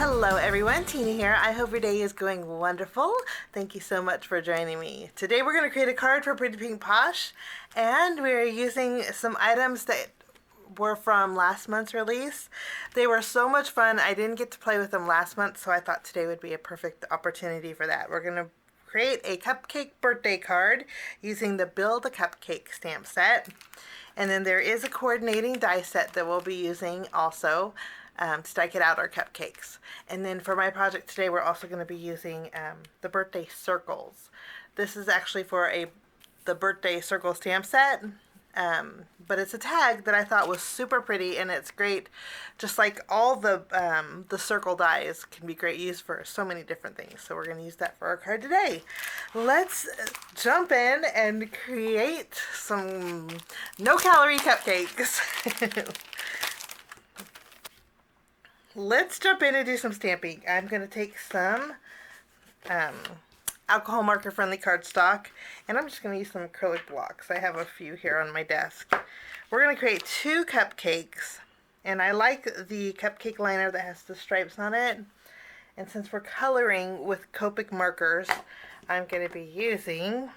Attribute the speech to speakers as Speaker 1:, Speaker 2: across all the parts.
Speaker 1: Hello everyone, Tina here. I hope your day is going wonderful. Thank you so much for joining me. Today we're going to create a card for Pretty Pink Posh, and we're using some items that were from last month's release. They were so much fun. I didn't get to play with them last month, so I thought today would be a perfect opportunity for that. We're going to create a cupcake birthday card using the Build a Cupcake Stamp Set. And then there is a coordinating die set that we'll be using also to die cut out our cupcakes. And then for my project today, we're also going to be using the birthday circles. This is actually for the birthday circle stamp set, but it's a tag that I thought was super pretty, and it's great. Just like all the circle dies can be great use for so many different things. So we're going to use that for our card today. Let's jump in and create some no-calorie cupcakes. Let's jump in and do some stamping. I'm going to take some alcohol marker friendly cardstock, and I'm just going to use some acrylic blocks. I have a few here on my desk. We're going to create 2 cupcakes, and I like the cupcake liner that has the stripes on it. And since we're coloring with Copic markers, I'm going to be using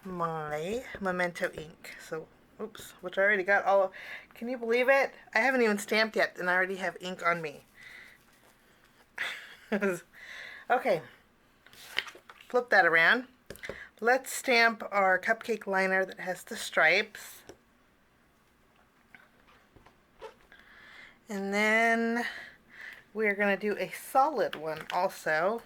Speaker 1: my Memento ink. So oops, which I already got all of. Can you believe it? I haven't even stamped yet, and I already have ink on me. Okay, flip that around. Let's stamp our cupcake liner that has the stripes. And then we're going to do a solid one also.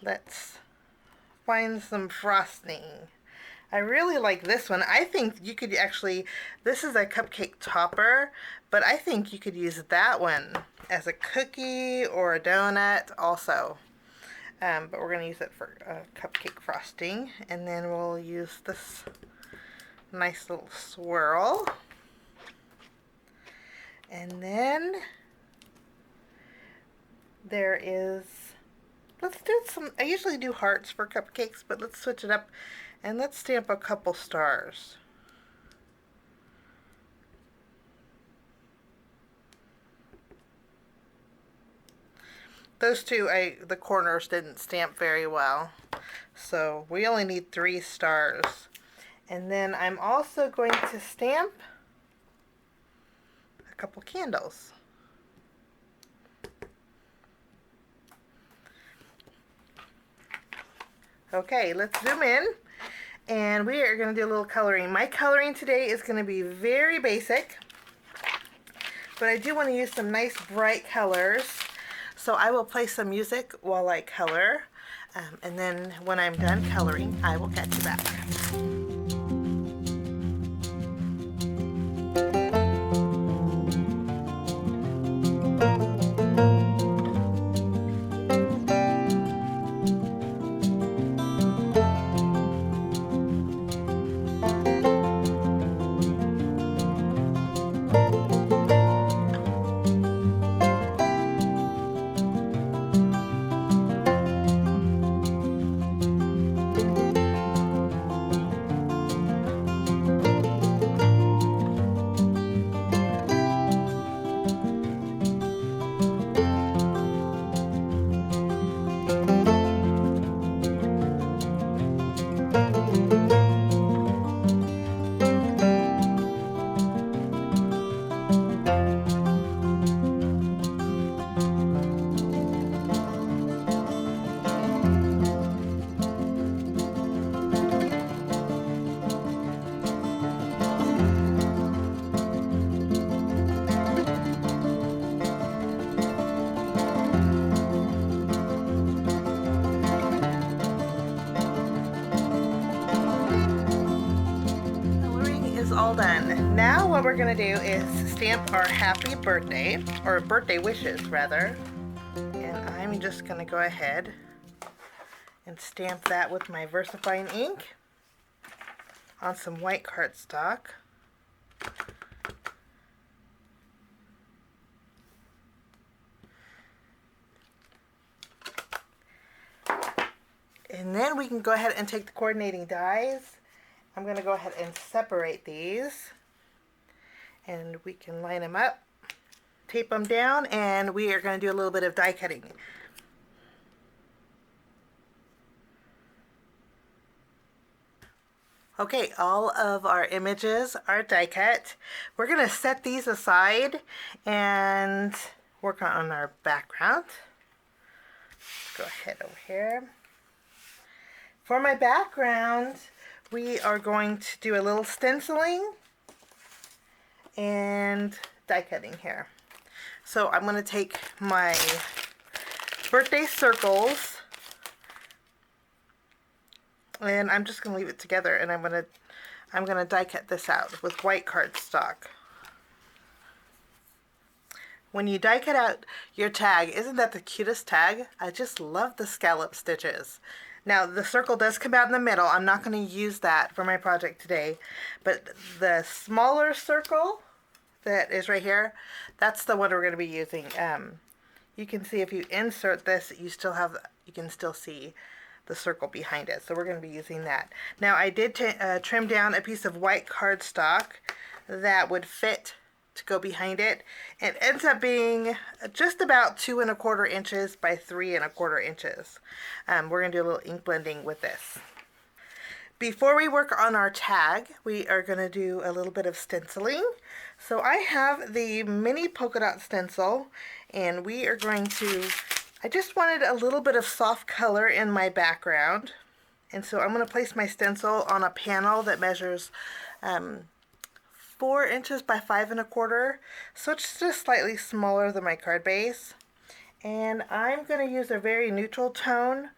Speaker 1: Let's find some frosting. I really like this one. I think you could actually, this is a cupcake topper, but I think you could use that one as a cookie or a donut also. But we're going to use it for cupcake frosting. And then we'll use this nice little swirl. And then there is, let's do some, I usually do hearts for cupcakes, but let's switch it up and let's stamp a couple stars. Those two, the corners didn't stamp very well, so we only need 3 stars. And then I'm also going to stamp a couple candles. Okay, let's zoom in, and we are going to do a little coloring. My coloring today is going to be very basic, but I do want to use some nice bright colors, so I will play some music while I color, and then when I'm done coloring, I will catch you back. All done. Now what we're going to do is stamp our happy birthday, or birthday wishes rather, and I'm just going to go ahead and stamp that with my VersaFine ink on some white cardstock. And then we can go ahead and take the coordinating dies I'm going to go ahead and separate these, and we can line them up, tape them down, and we are going to do a little bit of die cutting. Okay, all of our images are die cut. We're going to set these aside and work on our background. Let's go ahead over here. For my background, we are going to do a little stenciling and die cutting here. So I'm going to take my birthday circles, and I'm just going to leave it together, and I'm going to die cut this out with white cardstock. When you die cut out your tag, isn't that the cutest tag? I just love the scallop stitches. Now the circle does come out in the middle. I'm not going to use that for my project today, but the smaller circle that is right here, that's the one we're going to be using. You can see if you insert this, you can still see the circle behind it. So we're going to be using that. Now I did trim down a piece of white cardstock that would fit to go behind it. It ends up being just about 2 1/4 inches by 3 1/4 inches. We're going to do a little ink blending with this. Before we work on our tag, we are going to do a little bit of stenciling. So I have the mini polka dot stencil, and we are going to, I just wanted a little bit of soft color in my background. And so I'm going to place my stencil on a panel that measures 4 inches by 5 1/4. So it's just slightly smaller than my card base. And I'm going to use a very neutral tone.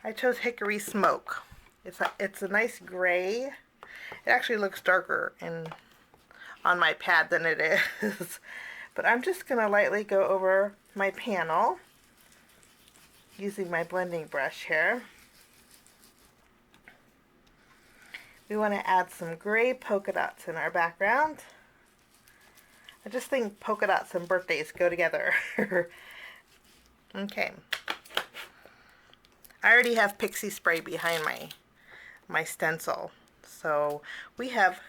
Speaker 1: I chose Hickory Smoke. It's a nice gray. It actually looks darker on my pad than it is. But I'm just going to lightly go over my panel using my blending brush here. We want to add some gray polka dots in our background. I just think polka dots and birthdays go together. Okay. I already have pixie spray behind my stencil. So we have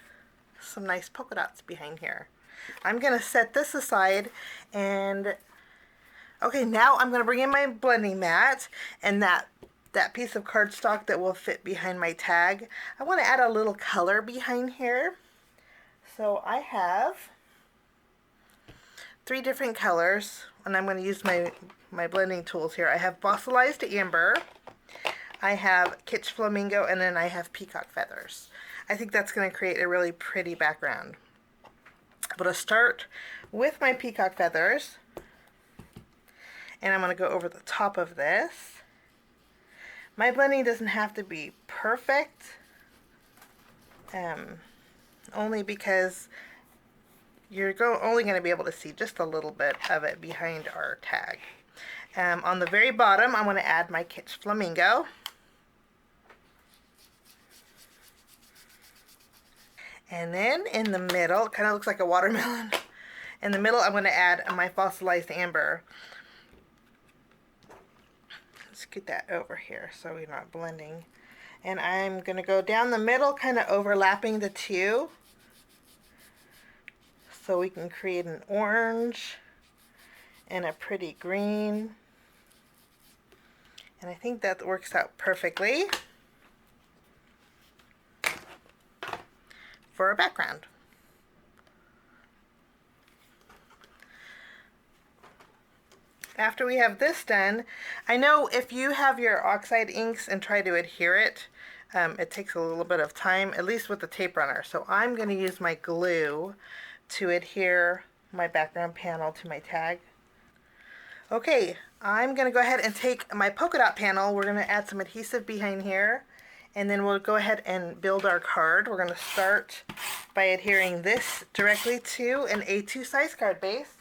Speaker 1: some nice polka dots behind here. I'm going to set this aside, and okay, now I'm going to bring in my blending mat and that piece of cardstock that will fit behind my tag. I want to add a little color behind here. So I have 3 different colors, and I'm going to use my blending tools here. I have fossilized amber, I have kitsch flamingo, and then I have peacock feathers. I think that's going to create a really pretty background. I'm going to start with my peacock feathers, and I'm going to go over the top of this. My blending doesn't have to be perfect, only because you're only going to be able to see just a little bit of it behind our tag. On the very bottom, I'm going to add my kitsch flamingo. And then in the middle, it kind of looks like a watermelon. In the middle, I'm going to add my fossilized amber. Let's get that over here so we're not blending. And I'm going to go down the middle, kind of overlapping the two, so we can create an orange and a pretty green. And I think that works out perfectly for a background. After we have this done, I know if you have your oxide inks and try to adhere it, it takes a little bit of time, at least with the tape runner. So I'm going to use my glue to adhere my background panel to my tag. Okay, I'm going to go ahead and take my polka dot panel. We're going to add some adhesive behind here, and then we'll go ahead and build our card. We're going to start by adhering this directly to an A2 size card base.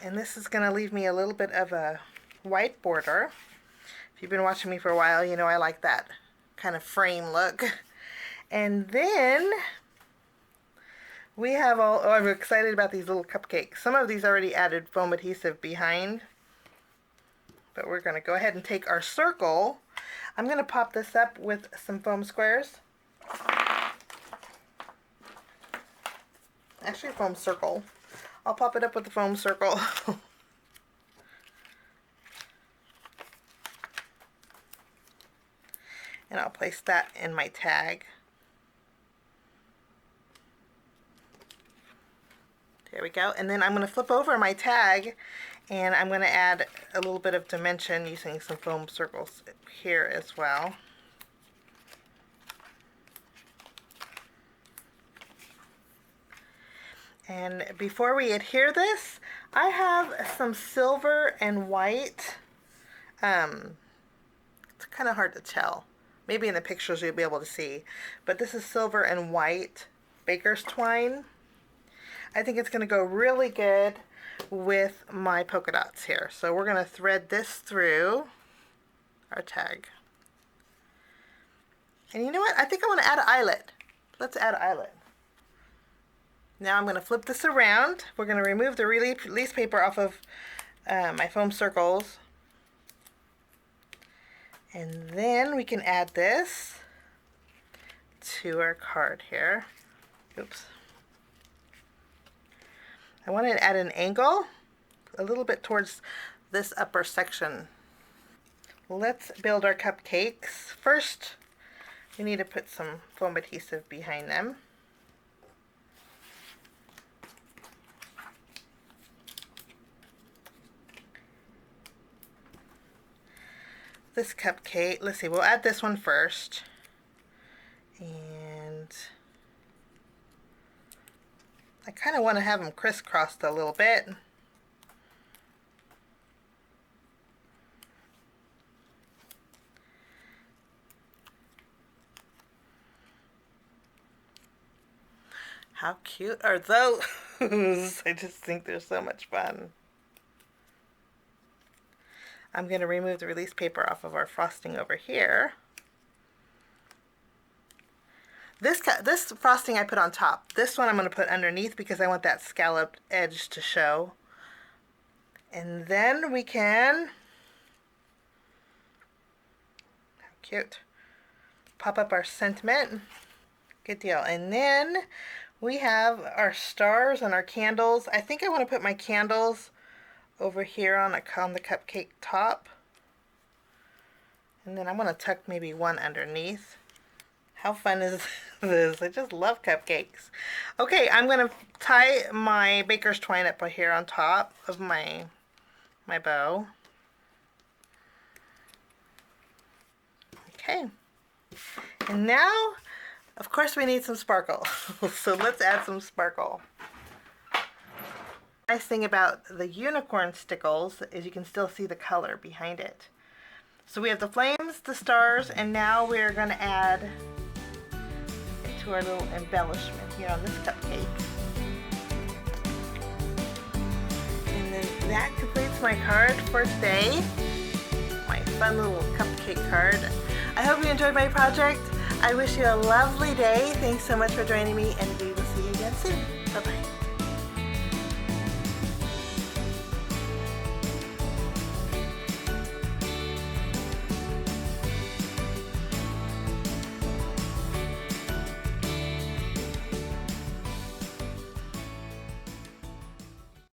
Speaker 1: And this is going to leave me a little bit of a white border. If you've been watching me for a while, you know I like that kind of frame look. And then we have I'm excited about these little cupcakes. Some of these already added foam adhesive behind. But we're going to go ahead and take our circle I'm going to pop this up with some foam squares. Actually, foam circle. I'll pop it up with the foam circle. And I'll place that in my tag. There we go. And then I'm going to flip over my tag and I'm going to add a little bit of dimension using some foam circles here as well. And before we adhere this, I have some silver and white. It's kind of hard to tell. Maybe in the pictures you'll be able to see. But this is silver and white baker's twine. I think it's going to go really good with my polka dots here. So we're going to thread this through our tag. And you know what? I think I want to add an eyelet. Let's add an eyelet. Now I'm going to flip this around. We're going to remove the release paper off of my foam circles. And then we can add this to our card here. Oops. I want to add an angle a little bit towards this upper section. Let's build our cupcakes. First, we need to put some foam adhesive behind them. This cupcake, let's see, we'll add this one first. And I kind of want to have them crisscrossed a little bit. How cute are those? I just think they're so much fun. I'm going to remove the release paper off of our frosting over here. This frosting I put on top. This one I'm going to put underneath because I want that scalloped edge to show. And then we can, how cute, pop up our sentiment. Good deal. And then we have our stars and our candles. I think I want to put my candles over here on the cupcake top. And then I'm going to tuck maybe one underneath. How fun is this? I just love cupcakes. Okay, I'm going to tie my baker's twine up here on top of my bow. Okay. And now, of course, we need some sparkle. So let's add some sparkle. Nice thing about the unicorn stickles is you can still see the color behind it. So we have the flames, the stars, and now we're going to add it to our little embellishment here on this cupcake. And then that completes my card for today. My fun little cupcake card. I hope you enjoyed my project. I wish you a lovely day. Thanks so much for joining me, and we will see you again soon. Bye-bye.